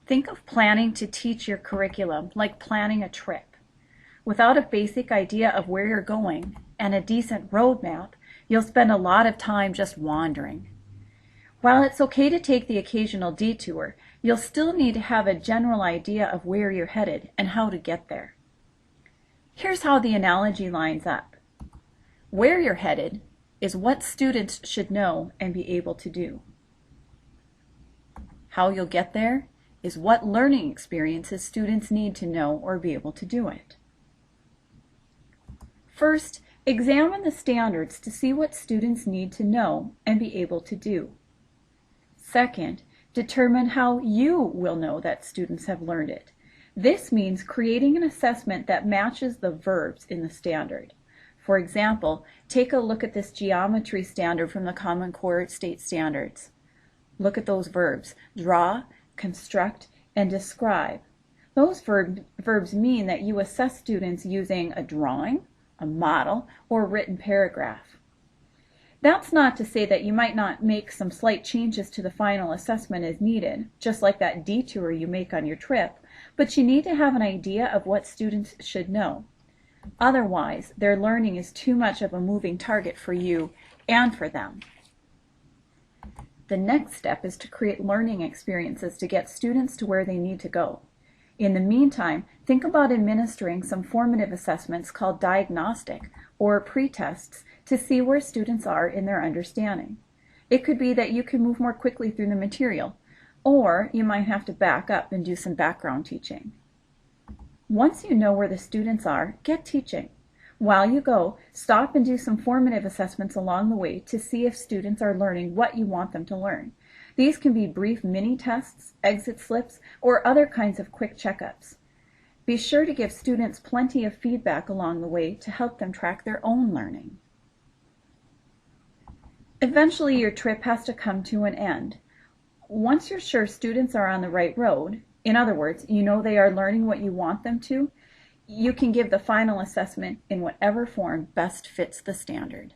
Think of planning to teach your curriculum like planning a trip. Without a basic idea of where you're going and a decent roadmap, you'll spend a lot of time just wandering. While it's okay to take the occasional detour, you'll still need to have a general idea of where you're headed and how to get there. Here's how the analogy lines up. Where you're headed is what students should know and be able to do. How you'll get there is what learning experiences students need to know or be able to do it. First, examine the standards to see what students need to know and be able to do. Second, determine how you will know that students have learned it. This means creating an assessment that matches the verbs in the standard. For example, take a look at this geometry standard from the Common Core State Standards. Look at those verbs: draw, construct, and describe. Those verbs mean that you assess students using a drawing, a model, or a written paragraph. That's not to say that you might not make some slight changes to the final assessment as needed, just like that detour you make on your trip, but you need to have an idea of what students should know. Otherwise, their learning is too much of a moving target for you and for them. The next step is to create learning experiences to get students to where they need to go. In the meantime, think about administering some formative assessments called diagnostic or pre-tests to see where students are in their understanding. It could be that you can move more quickly through the material, or you might have to back up and do some background teaching. Once you know where the students are, get teaching. While you go, stop and do some formative assessments along the way to see if students are learning what you want them to learn. These can be brief mini-tests, exit slips, or other kinds of quick checkups. Be sure to give students plenty of feedback along the way to help them track their own learning. Eventually, your trip has to come to an end. Once you're sure students are on the right road, in other words, you know they are learning what you want them to, you can give the final assessment in whatever form best fits the standard.